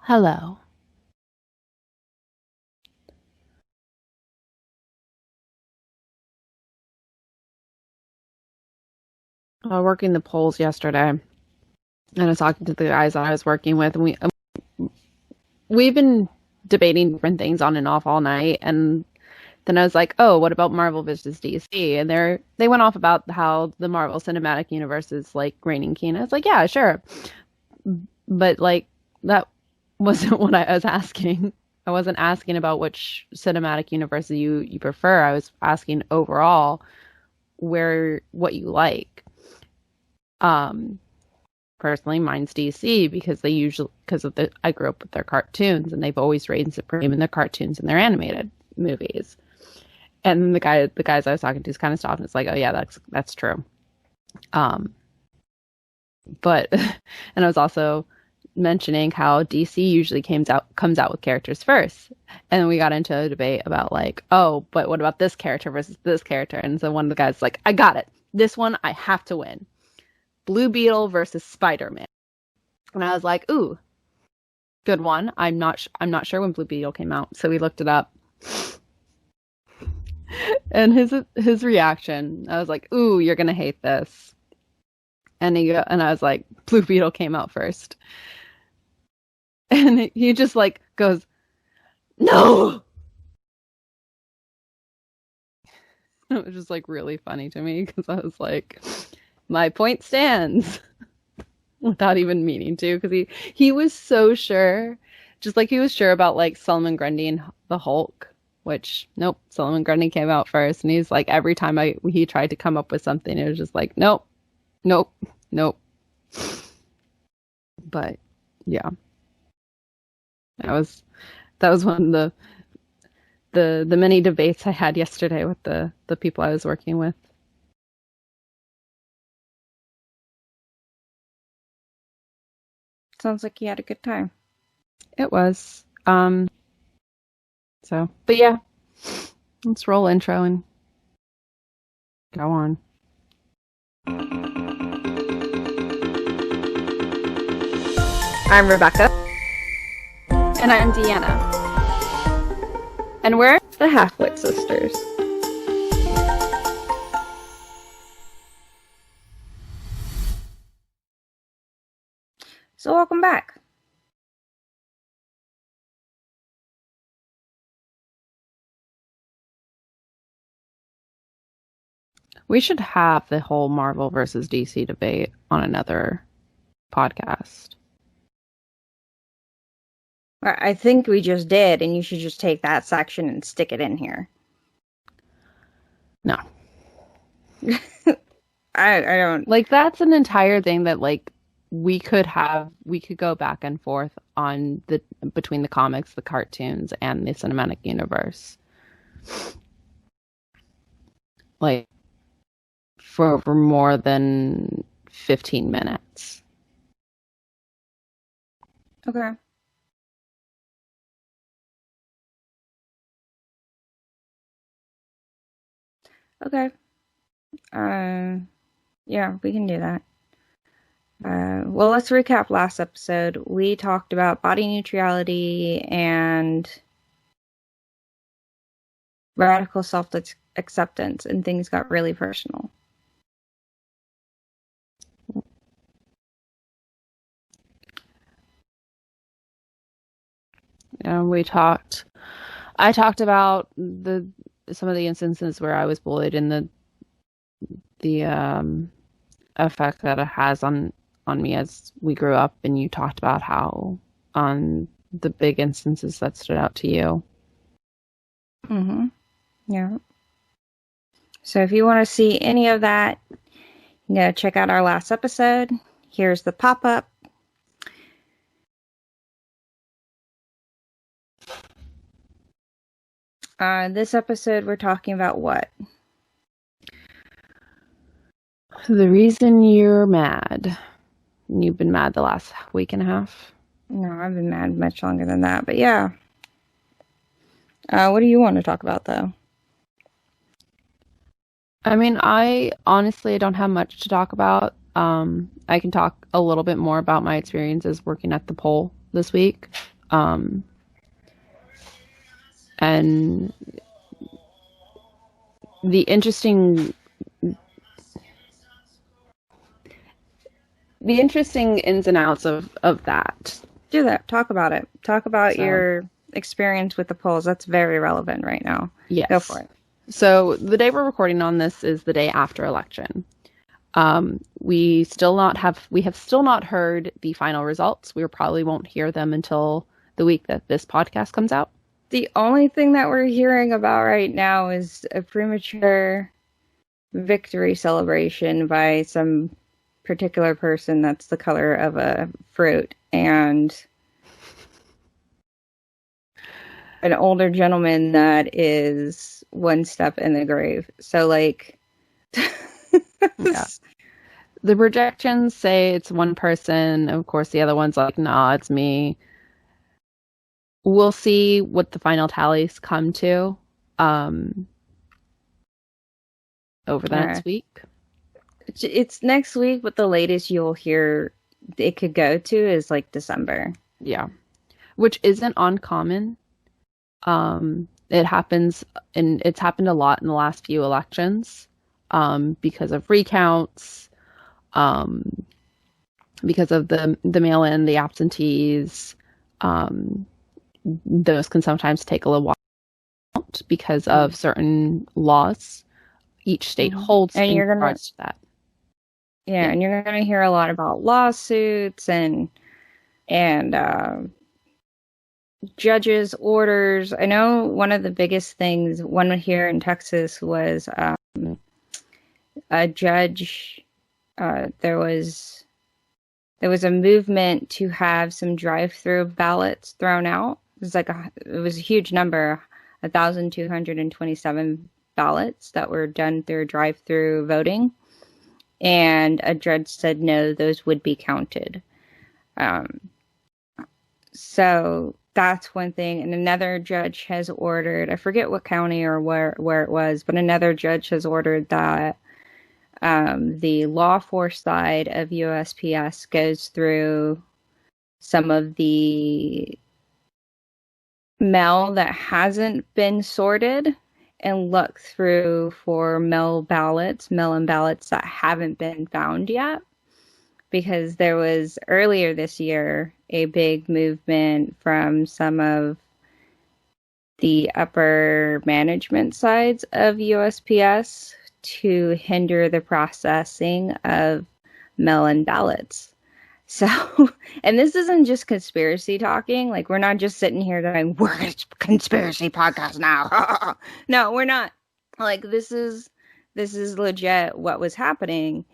Hello. Working the polls yesterday, and I was talking to the guys I was working with, and we've been debating different things on and off all night. And then I was like, "Oh, what about Marvel versus DC?" And they went off about how the Marvel Cinematic Universe is like reigning king. I was like, "Yeah, sure," but like that wasn't what I was asking. I wasn't asking about which cinematic universe you prefer. I was asking overall what you like. Um, Personally, mine's DC because I grew up with their cartoons and they've always reigned supreme in their cartoons and their animated movies. And the guys I was talking to is kind of stopped and it's like, oh yeah, that's true. Um, but and I was also mentioning how DC usually comes out with characters first. And then we got into a debate about like, oh, but what about this character versus this character? And so one of the guys was like, I got it. This one I have to win. Blue Beetle versus Spider-Man. And I was like, ooh, good one. I'm not sure when Blue Beetle came out, so we looked it up. And his reaction, I was like, ooh, you're gonna hate this. And I was like, Blue Beetle came out first. And he just like goes, no. It was just like really funny to me because I was like, my point stands. Without even meaning to, because he was so sure, just like he was sure about like Solomon Grundy and the Hulk, which nope, Solomon Grundy came out first, and he's like every time he tried to come up with something, it was just like nope, nope, nope. But yeah, that was one of the many debates I had yesterday with the people I was working with. Sounds like you had a good time. It was so, but yeah, let's roll intro and go on. I'm Rebecca. And I'm Deanna. And we're the Halfwit Sisters. So welcome back. We should have the whole Marvel versus DC debate on another podcast. I think we just did, and you should just take that section and stick it in here. No. I don't like that's an entire thing that like we could go back and forth on between the comics, the cartoons, and the cinematic universe. Like for more than 15 minutes. Okay. Okay. Yeah, we can do that. Well, let's recap last episode. We talked about body neutrality and radical self-acceptance, and things got really personal. I talked about some of the instances where I was bullied and the effect that it has on me as we grew up, and you talked about how on the big instances that stood out to you. Yeah. So if you want to see any of that, check out our last episode. Here's the pop-up. This episode, we're talking about what? The reason you're mad. You've been mad the last week and a half. No, I've been mad much longer than that, but yeah. What do you want to talk about, though? I mean, I honestly don't have much to talk about. I can talk a little bit more about my experiences working at the poll this week. And the interesting ins and outs of that. Do that. Talk about it. Talk about So, your experience with the polls. That's very relevant right now. yes. Go for it. So the day we're recording on this is the day after election. We have still not heard the final results. We probably won't hear them until the week that this podcast comes out. The only thing that we're hearing about right now is a premature victory celebration by some particular person that's the color of a fruit, and an older gentleman that is one step in the grave. So, like, yeah. The projections say it's one person. Of course, the other one's like, nah, it's me. We'll see what the final tallies come to over the next week. It's next week, but the latest you'll hear it could go to is like December. Yeah. Which isn't uncommon. It happens, and it's happened a lot in the last few elections because of recounts, because of the mail-in, the absentees. Those can sometimes take a little while because of certain laws. Each state holds in regards to that. Yeah, and you're going to hear a lot about lawsuits and judges' orders. I know one of the biggest things, one here in Texas, was a judge. There was a movement to have some drive-through ballots thrown out. It was a huge number, 1,227 ballots that were done through drive-through voting, and a judge said no, those would be counted. So that's one thing. And another judge has ordered, I forget what county or where it was, but another judge has ordered that the law force side of USPS goes through some of the mail that hasn't been sorted and look through for mail-in ballots that haven't been found yet. Because there was earlier this year a big movement from some of the upper management sides of USPS to hinder the processing of mail-in ballots. So, and this isn't just conspiracy talking. Like, we're not just sitting here going, we're a conspiracy podcast now. No, we're not. Like, this is legit what was happening.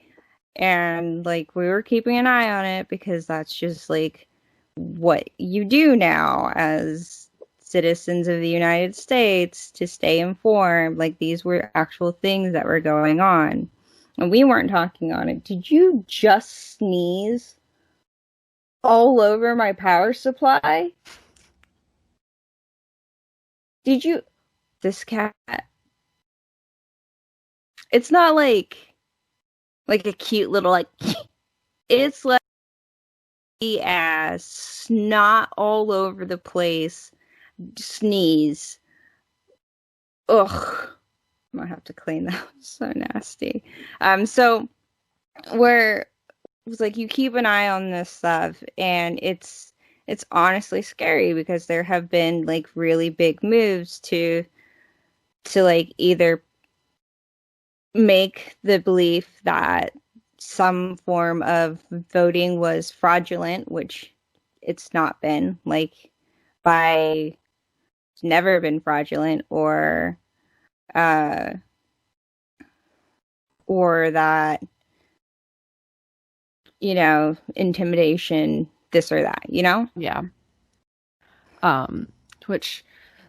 And, like, we were keeping an eye on it because that's just, like, what you do now as citizens of the United States to stay informed. Like, these were actual things that were going on. And we weren't talking on it. Did you just sneeze all over my power supply? Did you? This cat. It's not like a cute little, like, it's like ass snot all over the place, sneeze. Ugh. I might have to clean that. So nasty. So it was like, you keep an eye on this stuff, and it's honestly scary because there have been like really big moves to like either make the belief that some form of voting was fraudulent, which it's not been. Like, it's never been fraudulent, or that, you know, intimidation, this or that, you know? Yeah.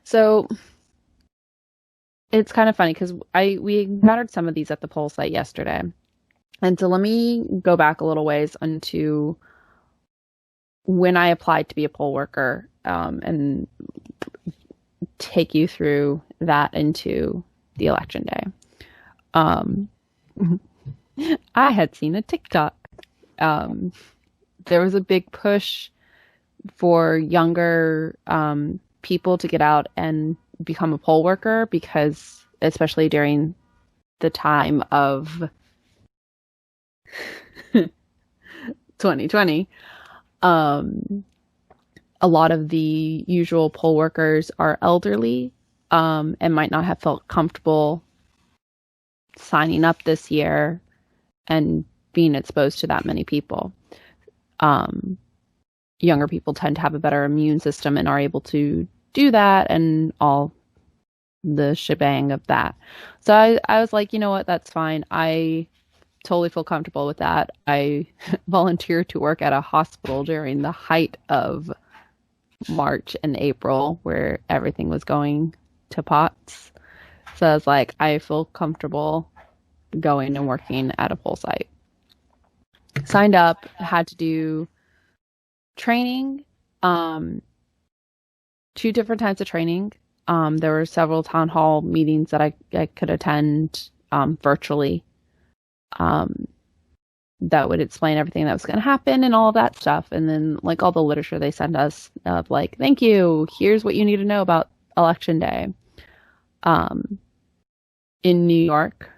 So it's kind of funny because we encountered some of these at the poll site yesterday. And so let me go back a little ways into when I applied to be a poll worker, and take you through that into the election day. I had seen a TikTok. There was a big push for younger people to get out and become a poll worker, because especially during the time of 2020, a lot of the usual poll workers are elderly, and might not have felt comfortable signing up this year and being exposed to that many people. Younger people tend to have a better immune system and are able to do that, and all the shebang of that. So I was like, you know what, that's fine. I totally feel comfortable with that. I volunteered to work at a hospital during the height of March and April, where everything was going to pots. So I was like, I feel comfortable going and working at a poll site. Signed up, had to do training, 2 different types of training. There were several town hall meetings that I could attend virtually, that would explain everything that was going to happen and all of that stuff. And then like all the literature they send us of like, thank you, here's what you need to know about election day. In New York,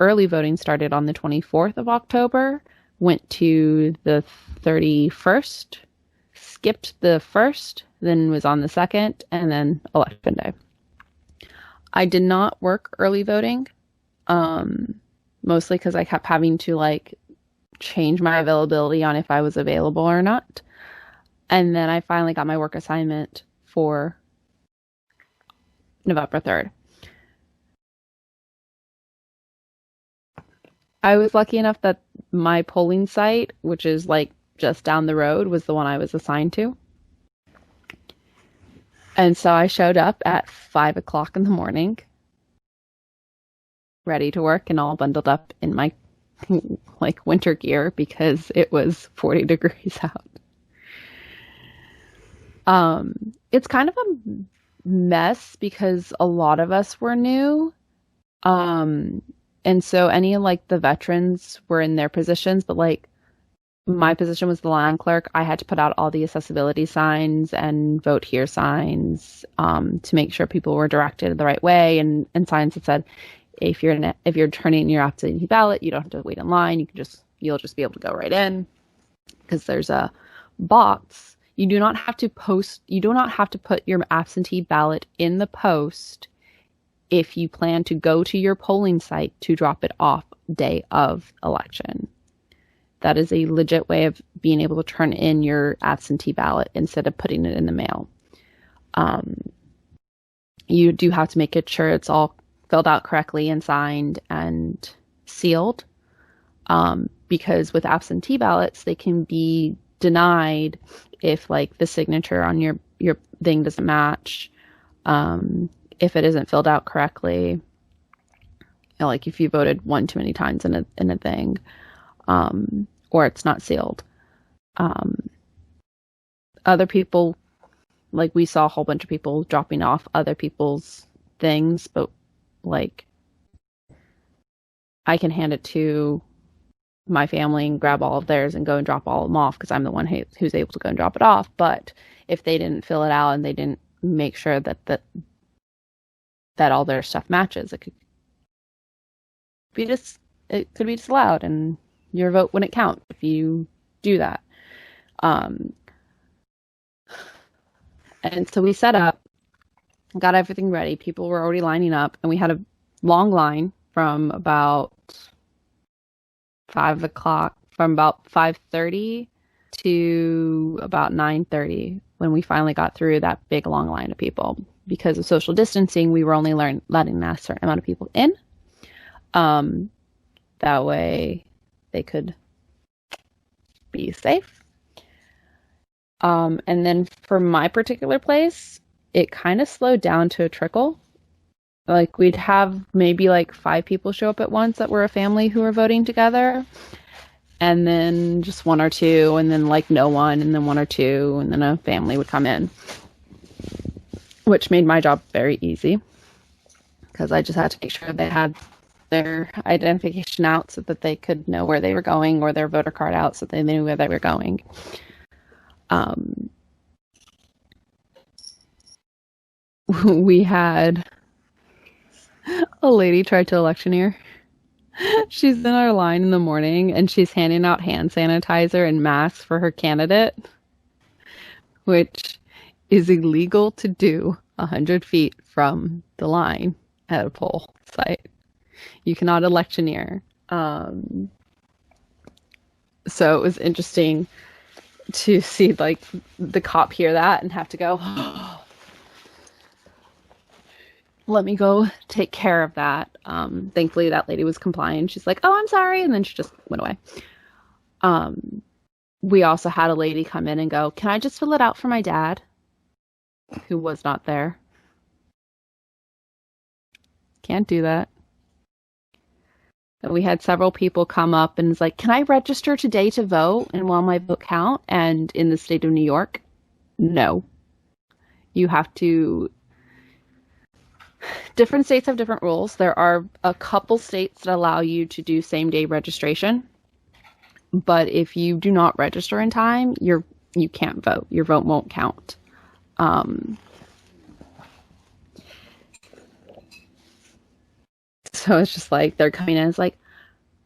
early voting started on the 24th of October, went to the 31st, skipped the 1st, then was on the 2nd, and then election day. I did not work early voting, mostly because I kept having to like change my availability on if I was available or not. And then I finally got my work assignment for November 3rd. I was lucky enough that my polling site, which is like just down the road, was the one I was assigned to. And so I showed up at 5 o'clock in the morning, ready to work and all bundled up in my like winter gear because it was 40 degrees out. It's kind of a mess because a lot of us were new. And so any of like the veterans were in their positions, but like my position was the line clerk. I had to put out all the accessibility signs and vote here signs, to make sure people were directed the right way, and signs that said, if you're turning in your absentee ballot, you don't have to wait in line. You'll just be able to go right in, because there's a box. You do not have to put your absentee ballot in the post if you plan to go to your polling site to drop it off day of election. That is a legit way of being able to turn in your absentee ballot instead of putting it in the mail. You do have to make it sure it's all filled out correctly and signed and sealed, because with absentee ballots, they can be denied if like the signature on your thing doesn't match, if it isn't filled out correctly, you know, like if you voted one too many times in a thing, or it's not sealed. Other people, like we saw a whole bunch of people dropping off other people's things, but like I can hand it to my family and grab all of theirs and go and drop all of them off because I'm the one who's able to go and drop it off. But if they didn't fill it out and they didn't make sure that all their stuff matches, it could be disallowed and your vote wouldn't count if you do that. And so we set up, got everything ready. People were already lining up, and we had a long line from about 5 o'clock, from about 5:30 to about 9:30 when we finally got through that big long line of people. Because of social distancing, we were only letting a certain amount of people in. That way they could be safe. And then for my particular place, it kind of slowed down to a trickle. Like we'd have maybe like 5 people show up at once that were a family who were voting together. And then just 1 or 2, and then like no one, and then 1 or 2, and then a family would come in. Which made my job very easy, because I just had to make sure they had their identification out so that they could know where they were going, or their voter card out so that they knew where they were going. we had a lady try to electioneer. She's in our line in the morning and she's handing out hand sanitizer and masks for her candidate, which is illegal to do 100 feet from the line at a poll site. You cannot electioneer. So it was interesting to see like the cop hear that and have to go, oh, let me go take care of that. Thankfully, that lady was compliant. She's like, oh, I'm sorry. And then she just went away. We also had a lady come in and go, can I just fill it out for my dad, who was not there? Can't do that. And we had several people come up and was like, can I register today to vote and will my vote count? And in the state of New York, no. You have to. Different states have different rules. There are a couple states that allow you to do same day registration. But if you do not register in time, you can't vote. Your vote won't count. So it's just like they're coming in. It's like,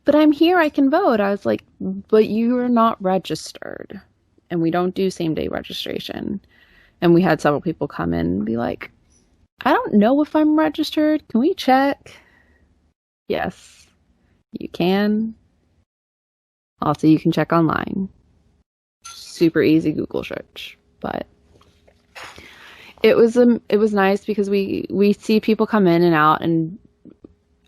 but I'm here. I can vote. I was like, but you are not registered, and we don't do same day registration. And we had several people come in and be like, I don't know if I'm registered. Can we check? Yes, you can. Also, you can check online. Super easy Google search, but it was nice because we see people come in and out, and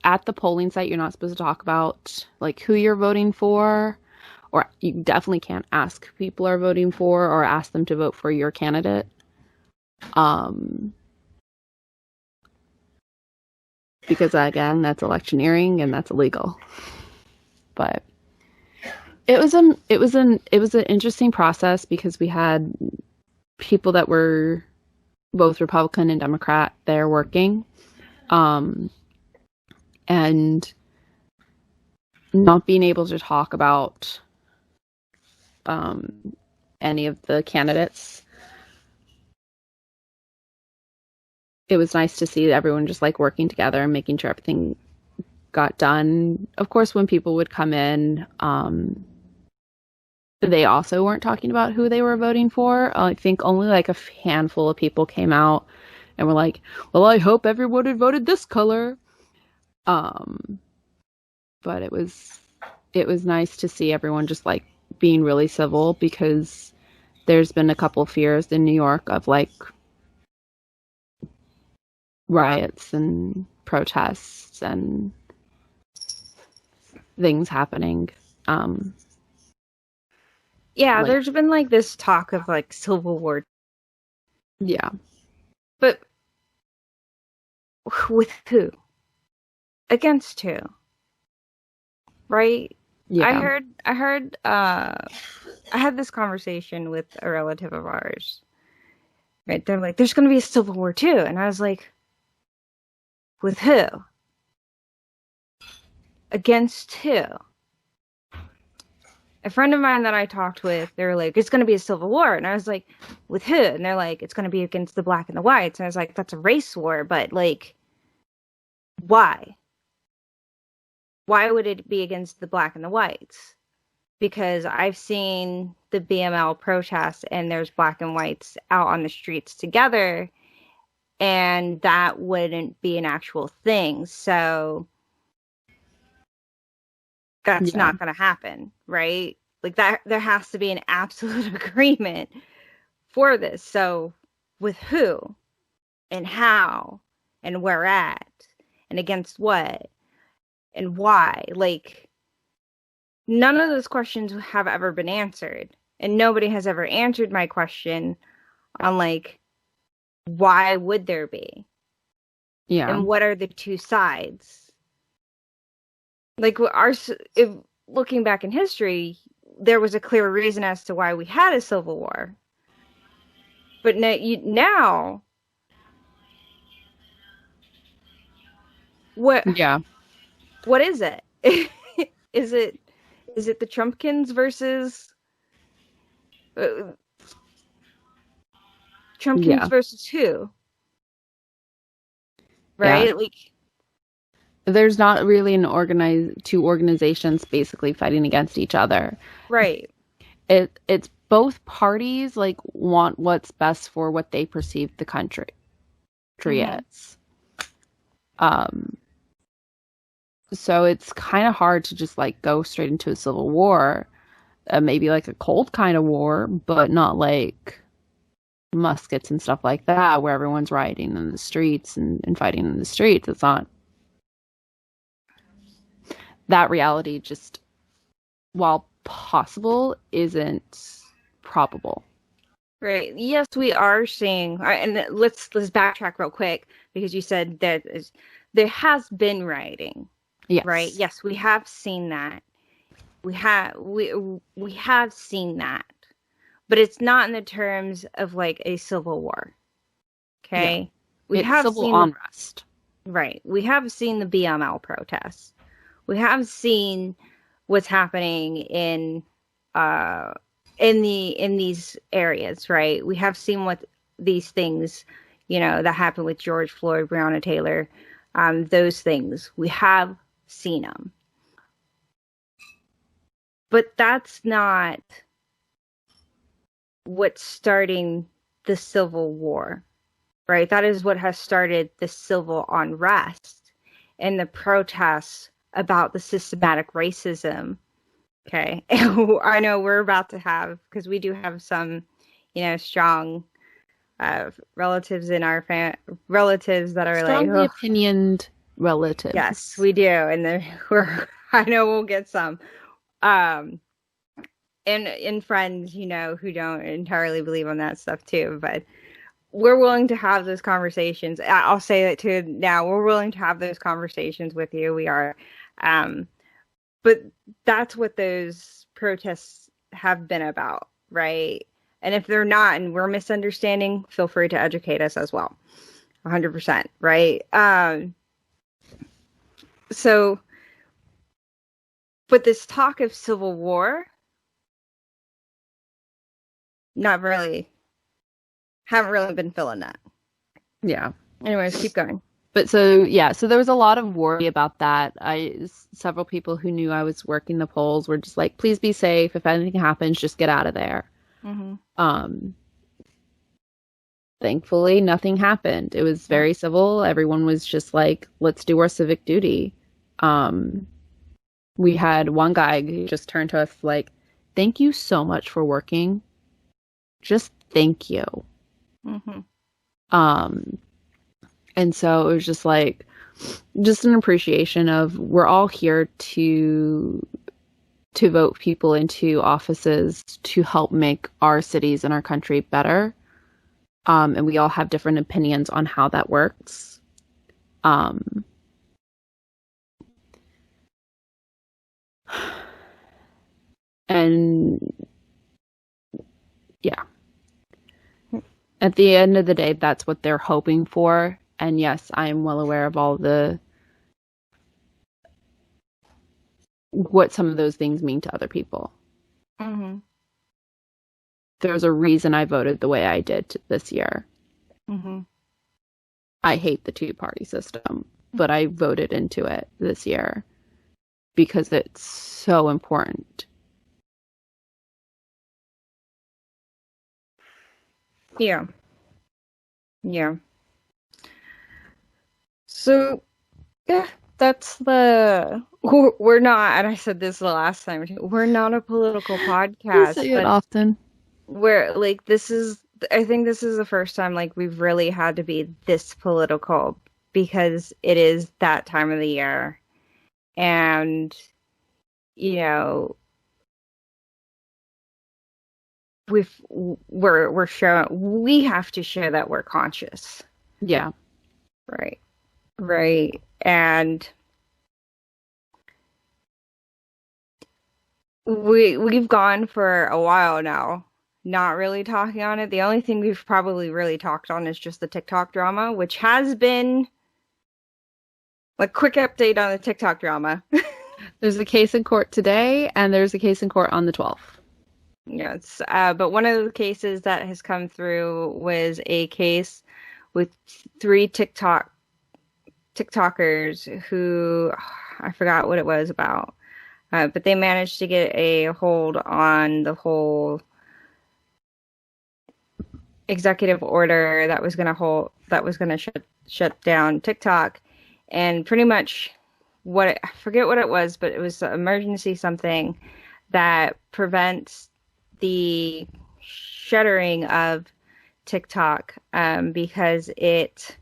at the polling site you're not supposed to talk about like who you're voting for, or you definitely can't ask who people are voting for or ask them to vote for your candidate. Because again, that's electioneering and that's illegal. But it was an interesting process because we had people that were both Republican and Democrat there working, and not being able to talk about any of the candidates. It was nice to see everyone just like working together and making sure everything got done. Of course, when people would come in, they also weren't talking about who they were voting for. I think only like a handful of people came out and were like, well, I hope everyone had voted this color. But it was nice to see everyone just like being really civil, because there's been a couple of fears in New York of like riots and protests and things happening. Yeah, Like, there's been like this talk of like civil war. yeah. But with who? Against who? Right? Yeah. I heard I had this conversation with a relative of ours. Right? They're like, there's gonna be a civil war too. And I was like, with who? Against who? A friend of mine that I talked with, they were like, it's going to be a civil war. And I was like, with who? And they're like, it's going to be against the black and the whites. And I was like, that's a race war, but like, why? Why would it be against the black and the whites? Because I've seen the BML protests and there's black and whites out on the streets together, and that wouldn't be an actual thing. So that's Yeah. not going to happen, right? Like that, there has to be an absolute agreement for this. So with who and how and where at and against what and why? Like none of those questions have ever been answered. And nobody has ever answered my question on like, why would there be? Yeah. And what are the two sides? Like if looking back in history, there was a clear reason as to why we had a civil war. But now what Yeah. what is it? is it the Trumpkins versus Yeah. versus who? Yeah. right? Like, There's not really two organizations basically fighting against each other. right. It's both parties like want what's best for what they perceive the country Hmm. is. Um, so it's kind of hard to just like go straight into a civil war, maybe like a cold kind of war, but not like muskets and stuff like that, where everyone's rioting in the streets and fighting in the streets. It's not that reality. Just while possible, isn't probable. Right. Yes, we are seeing, and let's backtrack real quick because you said there has been rioting, right? Yes. Yes, we have seen that. We have seen that, but it's not in the terms of like a civil war. Yeah. Okay, we It's have civil seen the unrest. right. We have seen the BML protests. We have seen what's happening uh in these areas, right? We have seen what these things, that happened with George Floyd, Breonna Taylor, those things. We have seen them. But that's not what's starting the Civil War, right? That is what has started the civil unrest and the protests about the systematic racism. Okay. I know we're about to have, because we do have some, strong relatives in our relatives that are like, Strongly oh, opinioned yes, relatives. we do. And I know we'll get some. Um, and friends, who don't entirely believe on that stuff too. But we're willing to have those conversations. I'll say that too now. We're willing to have those conversations with you. We are. Um, but that's what those protests have been about, right? And if they're not, and we're misunderstanding, feel free to educate us as well. 100%, right? So, but this talk of civil war, not really, haven't really been feeling that. Yeah. Anyways, keep going. But so yeah, so there was a lot of worry about that. Several people who knew I was working the polls were just like, please be safe. If anything happens, just get out of there. Mm-hmm. Um, Thankfully, nothing happened. It was very civil. Everyone was just like, let's do our civic duty. Um, we had one guy who just turned to us like, thank you so much for working. Just thank you. Mm-hmm. Um, and so it was just like, just an appreciation of we're all here to vote people into offices to help make our cities and our country better. And we all have different opinions on how that works. Um, and yeah, at the end of the day, that's what they're hoping for. And yes, I am well aware of all what some of those things mean to other people. Mm-hmm. There's a reason I voted the way I did this year. Mm-hmm. I hate the two-party system, but I voted into it this year because it's so important. Yeah. Yeah. So, yeah, we're not, and I said this the last time too, we're not a political You podcast, say it but often. we're like, I think this is the first time like we've really had to be this political because it is that time of the year. And, you know, we're showing, we have to show that we're conscious. Yeah. Right. Right. And we've gone for a while now, not really talking on it. The only thing we've probably really talked on is just the TikTok drama, which has been like quick update on the TikTok drama. There's a case in court today, and there's a case in court on the 12th. Yes, but one of the cases that has come through was a case with three TikTok TikTokers who I forgot what it was about, but they managed to get a hold on the whole executive order that was going to shut down TikTok, and pretty much I forget what it was, but it was emergency something that prevents the shuttering of TikTok because it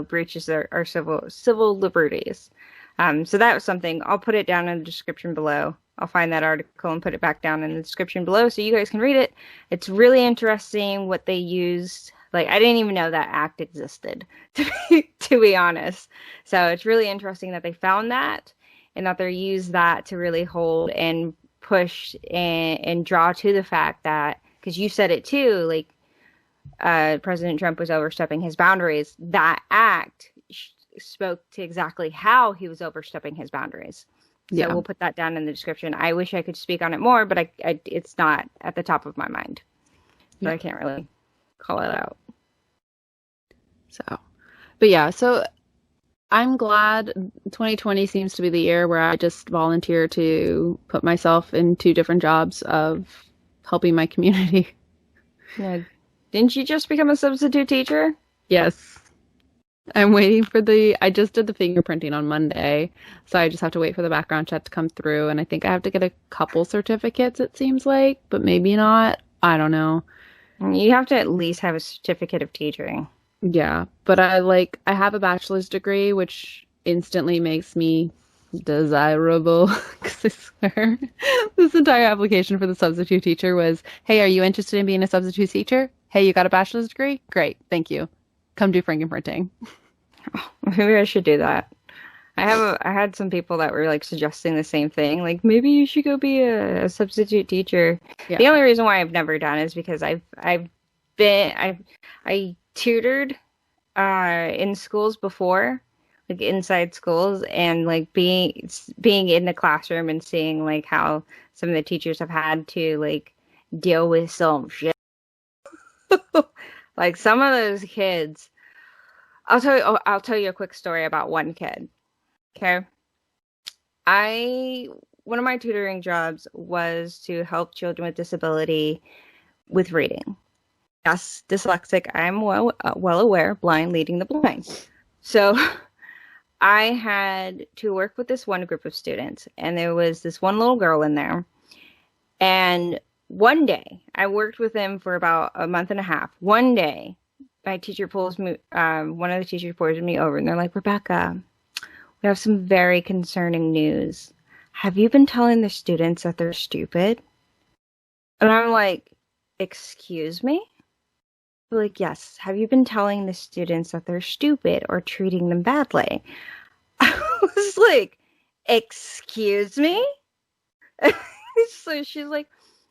breaches our civil liberties. So that was something. I'll put it down in the description below. I'll find that article and put it back down in the description below so you guys can read it. It's really interesting what they used. Like, I didn't even know that act existed, to be honest. So it's really interesting that they found that and that they used that to really hold and push and draw to the fact that, because you said it too, like, President Trump was overstepping his boundaries. That act spoke to exactly how he was overstepping his boundaries. So we'll put that down in the description. I wish I could speak on it more, but it's not at the top of my mind. So I can't really call it out. So I'm glad 2020 seems to be the year where I just volunteer to put myself in 2 different jobs of helping my community. Yeah. Didn't you just become a substitute teacher? Yes. I'm waiting I just did the fingerprinting on Monday, so I just have to wait for the background check to come through, and I think I have to get a couple certificates, it seems like, but maybe not. I don't know. You have to at least have a certificate of teaching. Yeah, but I have a bachelor's degree, which instantly makes me desirable, because I swear this entire application for the substitute teacher was, hey, are you interested in being a substitute teacher? Hey, you got a bachelor's degree? Great, thank you. Come do fingerprinting. Maybe I should do that. I had some people that were like suggesting the same thing. Like, maybe you should go be a substitute teacher. Yeah. The only reason why I've never done is because I tutored in schools before, like inside schools, and like being in the classroom and seeing like how some of the teachers have had to like deal with some shit. Like some of those kids, I'll tell you a quick story about one kid. Okay. One of my tutoring jobs was to help children with disability with reading. Yes, dyslexic. I'm well aware, blind leading the blind. So I had to work with this one group of students, and there was this one little girl in there. And one day, I worked with them for about a month and a half. One day, my teacher pulls me, one of the teachers pulls me over, and they're like, Rebecca, we have some very concerning news. Have you been telling the students that they're stupid? And I'm like, excuse me? They're like, yes. Have you been telling the students that they're stupid or treating them badly? I was like, excuse me? So she's like,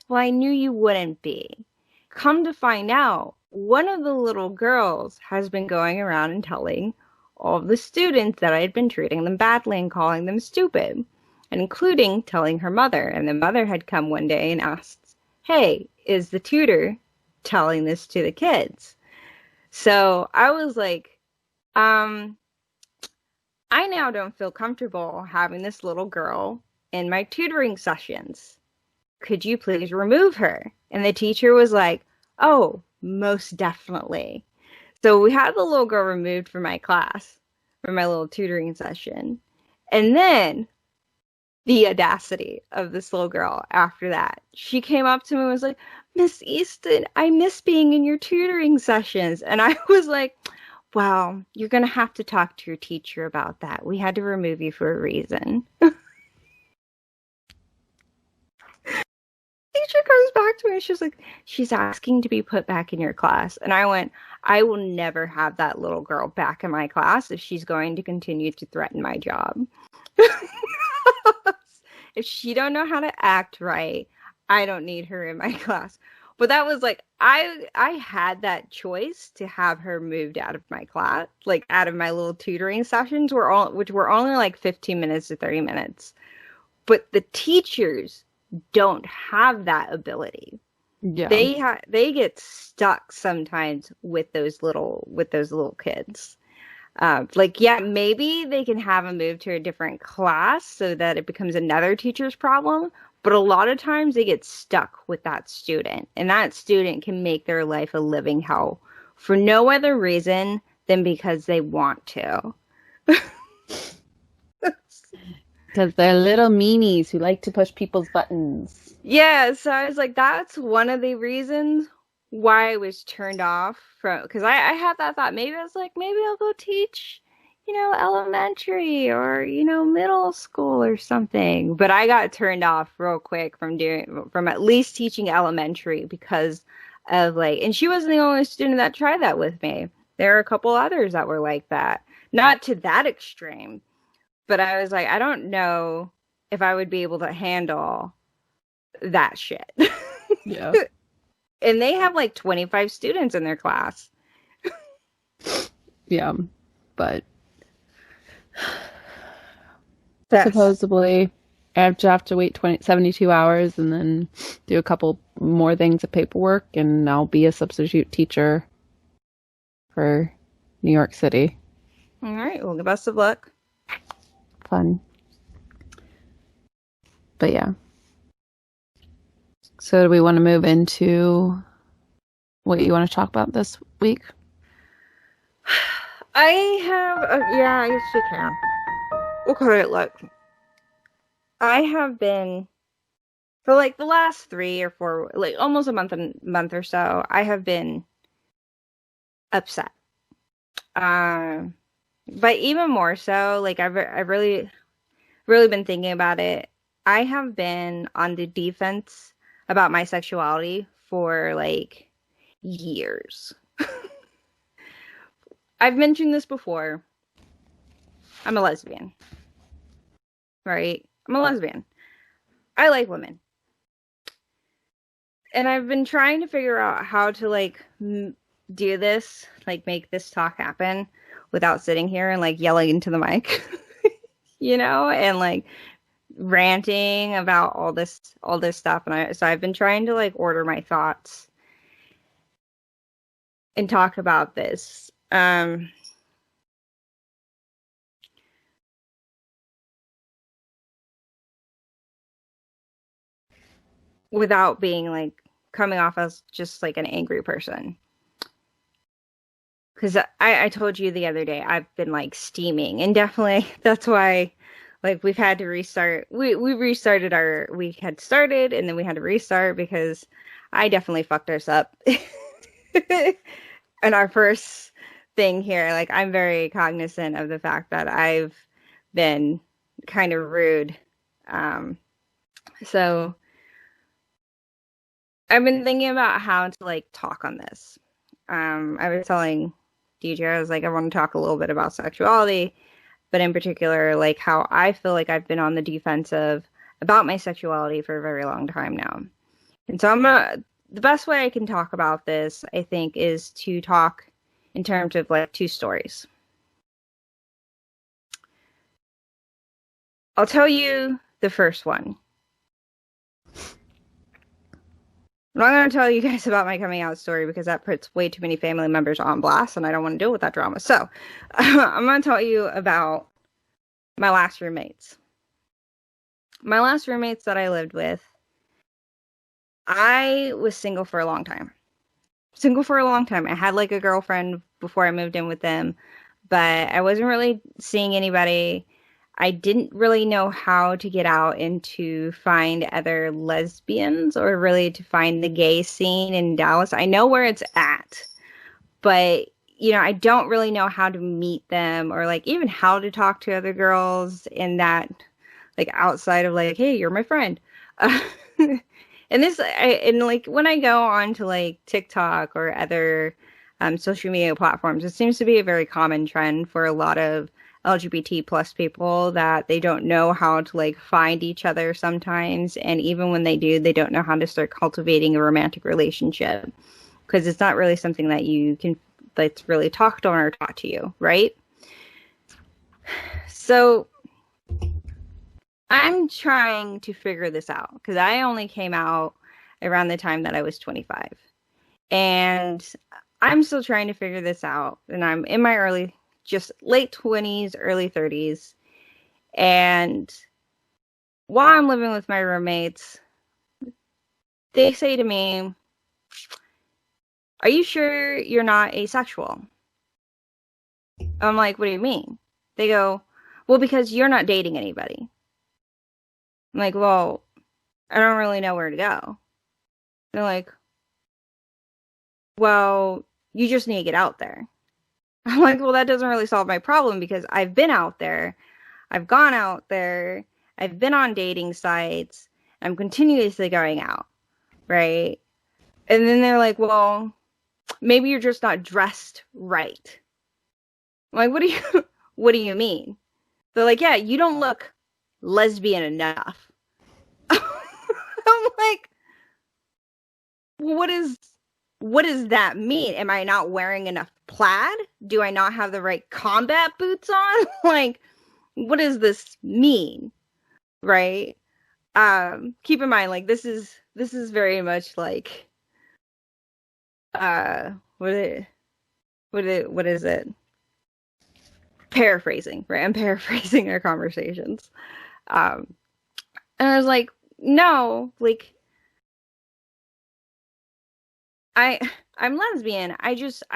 well, I knew you wouldn't be. Come to find out, one of the little girls has been going around and telling all of the students that I had been treating them badly and calling them stupid, and including telling her mother. And the mother had come one day and asked, hey, is the tutor telling this to the kids? So I was like, I now don't feel comfortable having this little girl in my tutoring sessions. Could you please remove her? And the teacher was like, oh, most definitely. So we had the little girl removed from my class, from my little tutoring session. And then the audacity of this little girl after that. She came up to me and was like, Miss Easton, I miss being in your tutoring sessions. And I was like, well, you're going to have to talk to your teacher about that. We had to remove you for a reason. Teacher comes back to me and she's like, she's asking to be put back in your class. And I went, I will never have that little girl back in my class if she's going to continue to threaten my job. If she don't know how to act right, I don't need her in my class. But that was like, I had that choice to have her moved out of my class, like out of my little tutoring sessions, which were only like 15 minutes to 30 minutes. But the teachers don't have that ability. Yeah. They get stuck sometimes with those little kids. Like, yeah, maybe they can have them move to a different class so that it becomes another teacher's problem. But a lot of times they get stuck with that student, and that student can make their life a living hell for no other reason than because they want to. Because they're little meanies who like to push people's buttons. Yeah, so I was like, that's one of the reasons why I was turned off from, because I had that thought. Maybe I was like, maybe I'll go teach, elementary or, middle school or something. But I got turned off real quick from at least teaching elementary because of like, and she wasn't the only student that tried that with me. There are a couple others that were like that. Not to that extreme, but I was like, I don't know if I would be able to handle that shit. Yeah. And they have like 25 students in their class. Yeah. But Yes. supposedly I have to wait 72 hours and then do a couple more things of paperwork, and I'll be a substitute teacher for New York City. All right. Well, the best of luck. Fun. But yeah. So do we want to move into what you want to talk about this week? I have, yeah, I guess you can. We'll cut it look. I have been, for like the last 3 or 4, like almost a month or so, I have been upset. But even more so, like I've really, really been thinking about it. I have been on the defense about my sexuality for like years. I've mentioned this before. I'm a lesbian, right? I'm a lesbian. I like women. And I've been trying to figure out how to like do this, like make this talk happen without sitting here and like yelling into the mic, and like ranting about all this stuff. And so I've been trying to like order my thoughts and talk about this. Without being like coming off as just like an angry person. Because I told you the other day, I've been like steaming, and definitely that's why like we've had to restart. We had started and then we had to restart because I definitely fucked us up. And our first thing here, like I'm very cognizant of the fact that I've been kind of rude. So I've been thinking about how to like talk on this. I was telling DJ, I was like, I want to talk a little bit about sexuality, but in particular, like how I feel like I've been on the defensive about my sexuality for a very long time now. And so the best way I can talk about this, I think, is to talk in terms of like 2 stories. I'll tell you the first one. I'm not going to tell you guys about my coming out story because that puts way too many family members on blast, and I don't want to deal with that drama. So I'm going to tell you about my last roommates. My last roommates that I lived with, I was single for a long time. I had like a girlfriend before I moved in with them, but I wasn't really seeing anybody. I didn't really know how to get out and to find other lesbians or really to find the gay scene in Dallas. I know where it's at, but I don't really know how to meet them or like even how to talk to other girls in that, like outside of like, hey, you're my friend. And like when I go on to like TikTok or other social media platforms, it seems to be a very common trend for a lot of LGBT plus people that they don't know how to like find each other sometimes. And even when they do, they don't know how to start cultivating a romantic relationship because it's not really something that's really talked on or taught to you, right? So I'm trying to figure this out because I only came out around the time that I was 25. And I'm still trying to figure this out. And I'm in my early just late 20s, early 30s. And while I'm living with my roommates, they say to me, "Are you sure you're not asexual?" I'm like, "What do you mean?" They go, "Well, because you're not dating anybody." I'm like, "Well, I don't really know where to go." They're like, "Well, you just need to get out there." I'm like, "Well, that doesn't really solve my problem because I've been out there. I've gone out there. I've been on dating sites. I'm continuously going out, right?" And then they're like, "Well, maybe you're just not dressed right." I'm like, what do you mean?" They're like, "Yeah, you don't look lesbian enough." I'm like, what does that mean? Am I not wearing enough plaid? Do I not have the right combat boots on? Like, what does this mean? Right? Keep in mind, like, this is very much like what is it? Paraphrasing, right? I'm paraphrasing our conversations. Um, and I was like, no, like, I I'm lesbian. I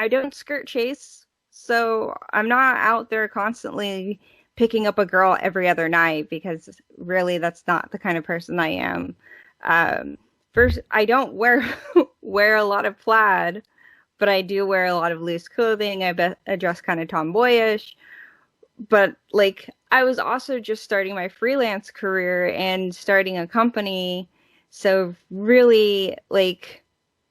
don't skirt chase, so I'm not out there constantly picking up a girl every other night because really that's not the kind of person I am. Um, First, I don't wear a lot of plaid, but I do wear a lot of loose clothing. I dress kind of tomboyish, but like I was also just starting my freelance career and starting a company, so really like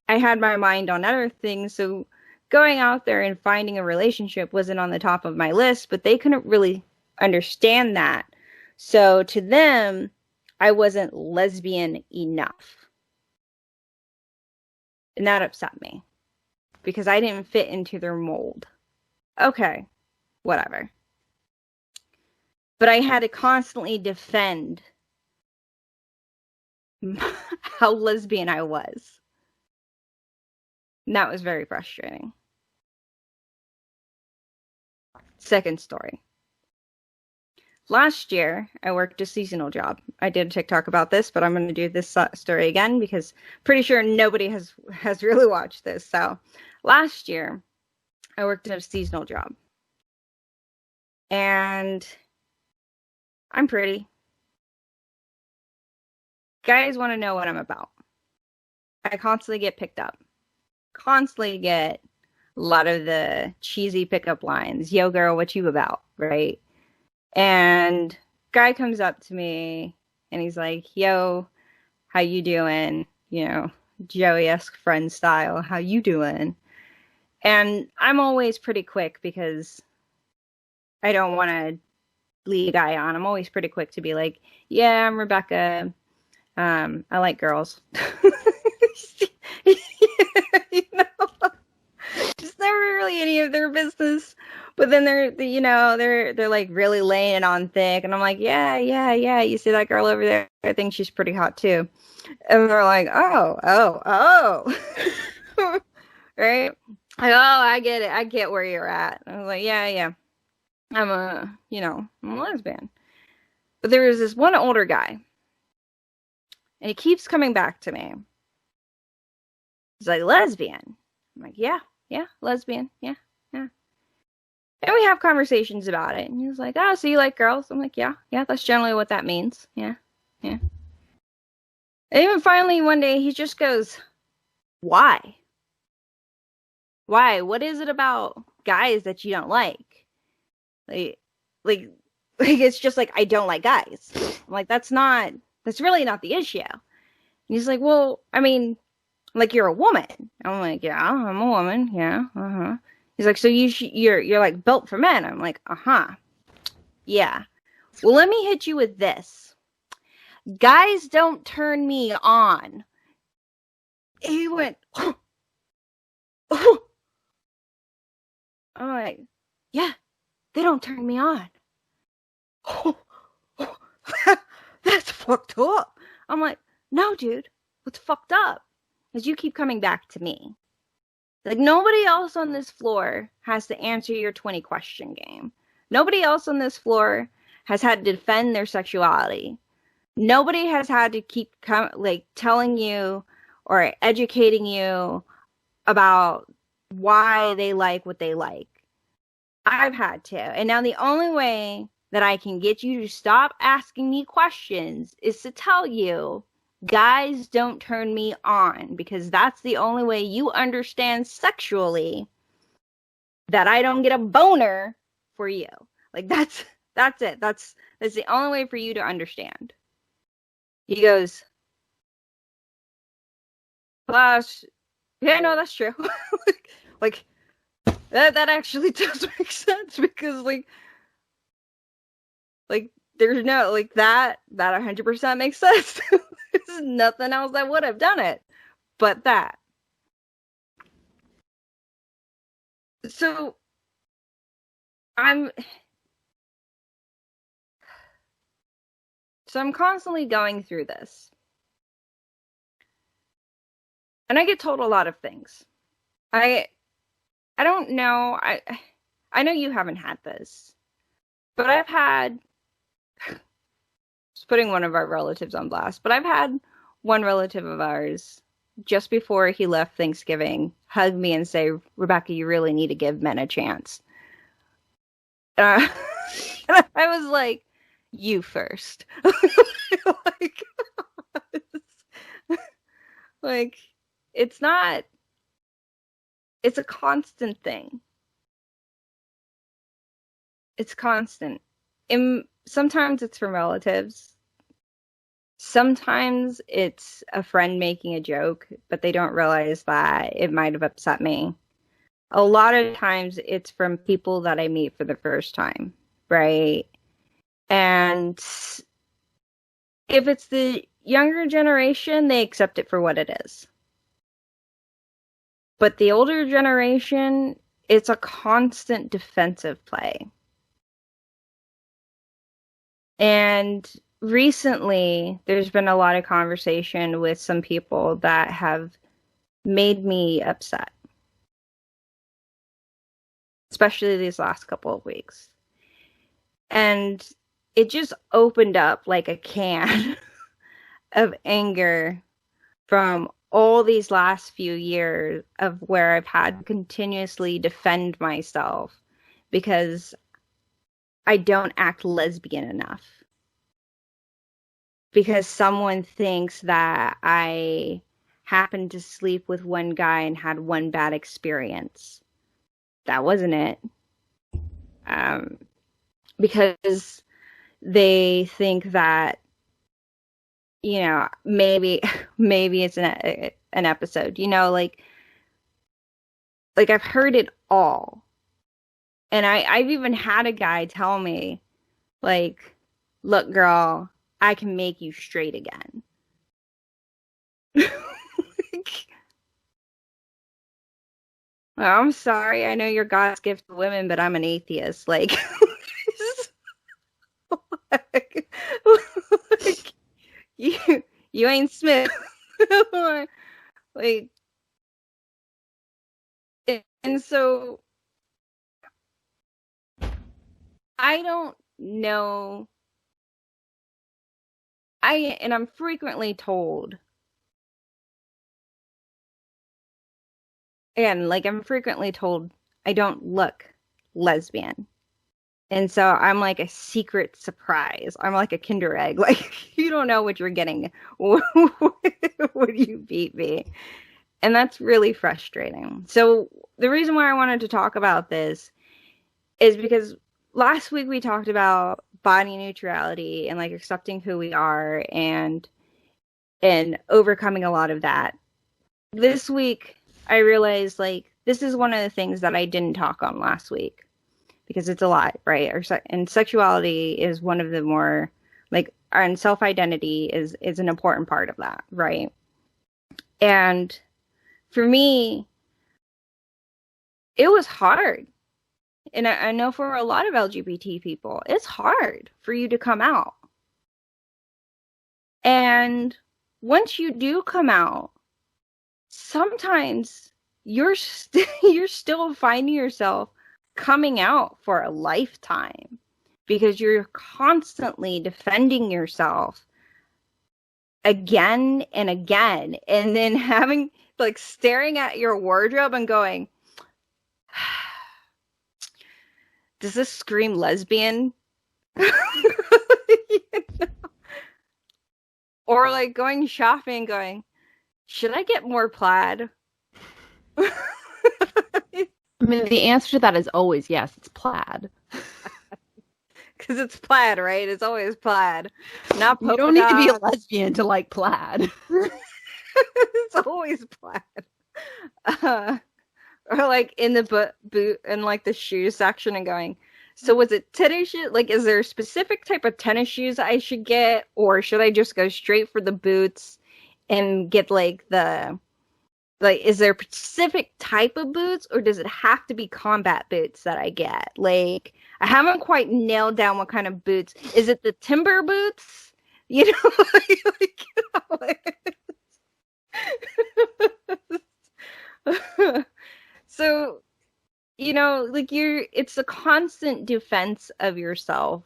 I had my mind on other things, so going out there and finding a relationship wasn't on the top of my list, but they couldn't really understand that. So to them, I wasn't lesbian enough. And that upset me because I didn't fit into their mold. Okay, whatever. But I had to constantly defend how lesbian I was. And that was very frustrating. Second story. Last year, I worked a seasonal job. I did a TikTok about this, but I'm going to do this story again because pretty sure nobody has really watched this. So, last year, I worked a seasonal job, and I'm pretty. Guys want to know what I'm about. I constantly get picked up. Constantly get a lot of the cheesy pickup lines. "Yo, girl, what you about?" Right? And guy comes up to me and he's like, "Yo, how you doing?" You know, Joey-esque friend style. "How you doing?" And I'm always pretty quick because I don't want to lead a guy on. I'm always pretty quick to be like, "Yeah, I'm Rebecca. I like girls." You know, it's never really any of their business. But then they're like really laying it on thick, and I'm like, "Yeah, yeah, yeah. You see that girl over there? I think she's pretty hot too." And they're like, "Oh, oh, oh." Right? Like, "Oh, I get it. I get where you're at." I was like, "Yeah, yeah. I'm a lesbian." But there was this one older guy, and he keeps coming back to me. He's like, "Lesbian?" I'm like, "Yeah, yeah, lesbian. Yeah, yeah." And we have conversations about it. And he was like, "Oh, so you like girls?" I'm like, "Yeah, yeah, that's generally what that means. Yeah, yeah." And even finally one day he just goes, "Why? Why? What is it about guys that you don't like?" Like, like, like it's just like I don't like guys. I'm like, that's really not the issue. And he's like, "Well, I mean, like you're a woman." I'm like, "Yeah, I'm a woman. Yeah, uh-huh." He's like, "So you're like built for men." I'm like, "Uh-huh. Yeah. Well, let me hit you with this. Guys don't turn me on." He went, "Oh, oh." I'm like, "Yeah, they don't turn me on." "Oh, oh, that's fucked up." I'm like, "No, dude, what's fucked up is you keep coming back to me. Like, nobody else on this floor has to answer your 20 question game. Nobody else on this floor has had to defend their sexuality. Nobody has had to keep telling you or educating you about why they like what they like. I've had to. And now the only way that I can get you to stop asking me questions is to tell you, guys don't turn me on, because that's the only way you understand sexually that I don't get a boner for you. Like, that's it. That's the only way for you to understand. He goes, Flash, yeah, no, that's true. like that actually does make sense, because like there's no, like, that 100% makes sense. There's nothing else that would have done it but that. So I'm constantly going through this. And I get told a lot of things. I don't know. I know you haven't had this, but I've had, just putting one of our relatives on blast, but I've had one relative of ours just before he left Thanksgiving hug me and say, Rebecca, you really need to give men a chance. And I was like, you first. like, like, it's not, it's a constant thing. It's constant. And sometimes it's from relatives. Sometimes it's a friend making a joke, but they don't realize that it might have upset me. A lot of times it's from people that I meet for the first time, right? And if it's the younger generation, they accept it for what it is. But the older generation, it's a constant defensive play. And recently, there's been a lot of conversation with some people that have made me upset, especially these last couple of weeks. And it just opened up like a can of anger from all these last few years of where I've had to continuously defend myself because I don't act lesbian enough. Because someone thinks that I happened to sleep with one guy and had one bad experience. That wasn't it. Because they think that, you know, maybe it's an episode, you know, like I've heard it all. And I've even had a guy tell me, like, look, girl, I can make you straight again. Like, well, I'm sorry, I know you're God's gift to women, but I'm an atheist. Like, like, like you ain't Smith. Like, and so I don't know. I'm frequently told, and like I'm frequently told I don't look lesbian. And so I'm like a secret surprise. I'm like a Kinder egg. Like, you don't know what you're getting when you beat me. And that's really frustrating. So the reason why I wanted to talk about this is because last week we talked about body neutrality and like accepting who we are and overcoming a lot of that. This week I realized like this is one of the things that I didn't talk on last week because it's a lot, right? And sexuality is one of the more like, and self-identity is an important part of that, right? And for me, it was hard. And I know for a lot of LGBT people, it's hard for you to come out. And once you do come out, sometimes you're still finding yourself coming out for a lifetime because you're constantly defending yourself again and again, and then having like staring at your wardrobe and going, does this scream lesbian? You know? Or like going shopping going, should I get more plaid? I mean, the answer to that is always yes, it's plaid. Because it's plaid, right? It's always plaid. Not polka You don't need to be a dot. lesbian to like plaid. It's always plaid. Or like in the boot and like the shoe section and going, so was it tennis shoes? Like, is there a specific type of tennis shoes I should get? Or should I just go straight for the boots and get like is there a specific type of boots, or does it have to be combat boots that I get? Like, I haven't quite nailed down what kind of boots. Is it the timber boots? You know, so, you know, like it's a constant defense of yourself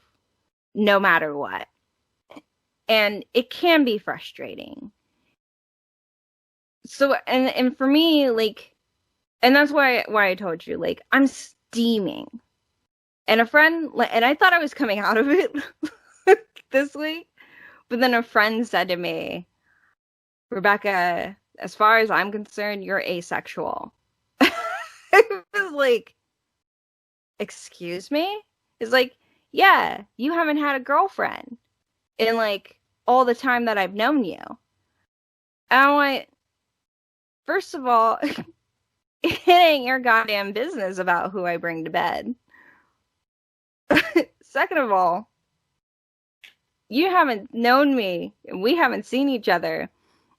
no matter what. And it can be frustrating. So, and for me, like, and that's why I told you, like, I'm steaming. And a friend, and I thought I was coming out of it this week, but then a friend said to me, Rebecca, as far as I'm concerned, you're asexual. It was like, excuse me? It's like, yeah, you haven't had a girlfriend in like all the time that I've known you. And I'm like, first of all, it ain't your goddamn business about who I bring to bed. Second of all, you haven't known me, and we haven't seen each other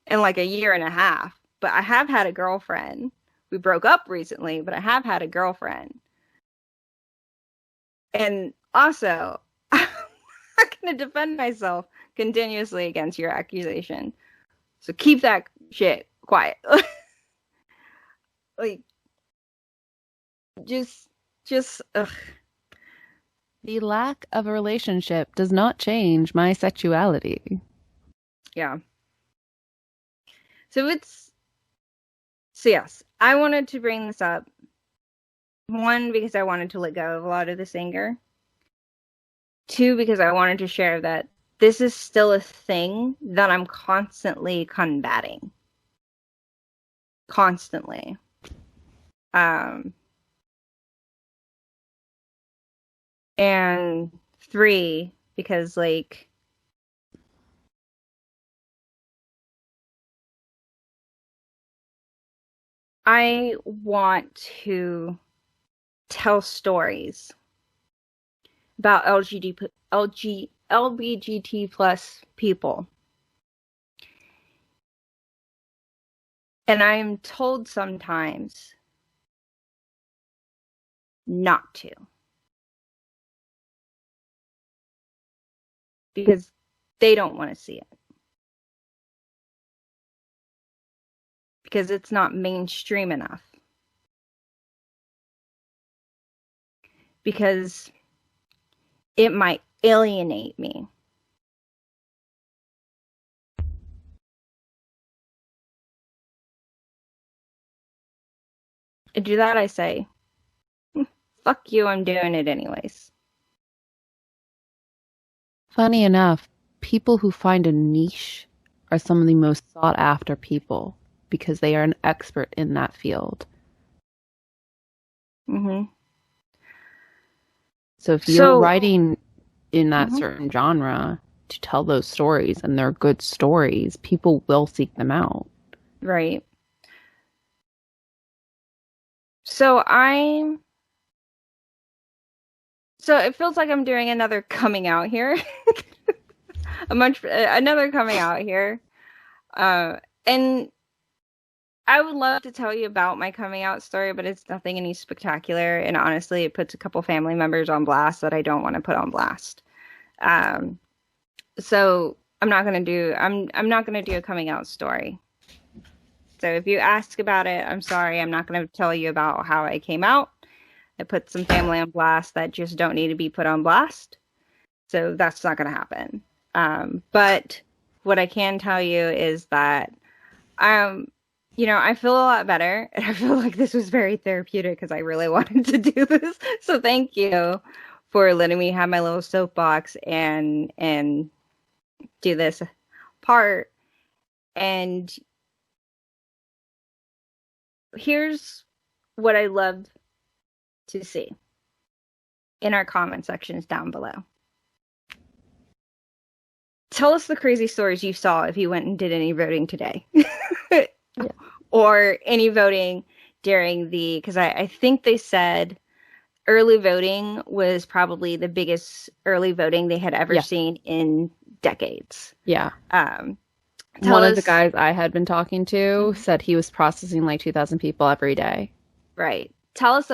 in like a year and a half, but I have had a girlfriend. We broke up recently, but I have had a girlfriend. And also, I'm not going to defend myself continuously against your accusation. So keep that shit quiet. Like, just, ugh. The lack of a relationship does not change my sexuality. Yeah. So yes, I wanted to bring this up. One, because I wanted to let go of a lot of this anger. Two, because I wanted to share that this is still a thing that I'm constantly combating. Constantly. And three, because like I want to tell stories about LGBT plus people. And I'm told sometimes not to. Because they don't want to see it. Because it's not mainstream enough. Because it might alienate me. And to that I say, fuck you, I'm doing it anyways. Funny enough, people who find a niche are some of the most sought after people because they are an expert in that field. Mm-hmm. So if you're writing in that certain genre to tell those stories and they're good stories, people will seek them out. Right. So it feels like I'm doing another coming out here. Another coming out here. And I would love to tell you about my coming out story, but it's nothing any spectacular. And honestly, it puts a couple family members on blast that I don't want to put on blast. So I'm not gonna do a coming out story So if you ask about it, I'm sorry, I'm not going to tell you about how I came out. I put some family on blast that just don't need to be put on blast. So that's not going to happen. But what I can tell you is that, I feel a lot better. And I feel like this was very therapeutic because I really wanted to do this. So thank you for letting me have my little soapbox and do this part. And here's what I love to see in our comment sections down below. Tell us the crazy stories you saw if you went and did any voting today. Yeah. Or any voting during because I think they said early voting was probably the biggest early voting they had ever seen in decades. Yeah. One of the guys I had been talking to said he was processing like 2,000 people every day. Right. Tell us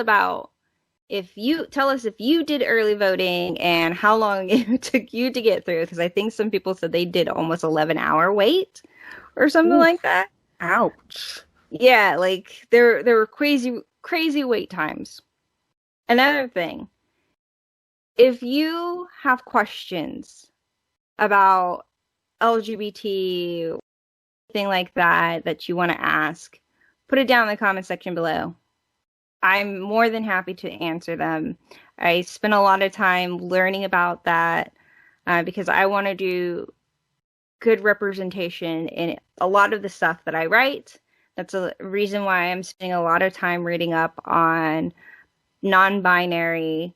if you did early voting and how long it took you to get through, because I think some people said they did almost 11-hour wait or something like that. Ouch. Yeah, like there were crazy wait times. Another thing, if you have questions about LGBT, anything like that you want to ask, put it down in the comment section below. I'm more than happy to answer them. I spent a lot of time learning about that because I want to do good representation in a lot of the stuff that I write. That's a reason why I'm spending a lot of time reading up on non-binary.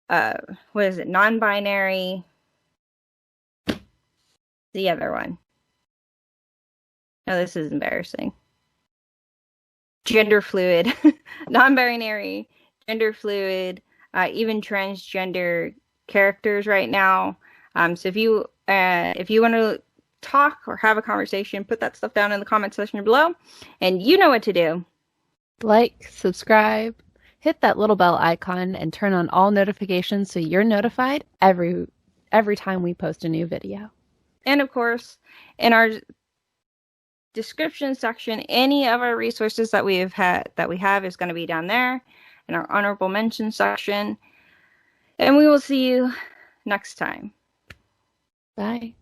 What is it? Non-binary. The other one. No, this is embarrassing. Gender fluid, non-binary, gender fluid, even transgender characters right now. So if you want to talk or have a conversation, put that stuff down in the comment section below, and you know what to do. Like, subscribe, hit that little bell icon, and turn on all notifications so you're notified every time we post a new video. And of course, in our description section, any of our resources that we have is going to be down there in our honorable mention section. And we will see you next time. Bye.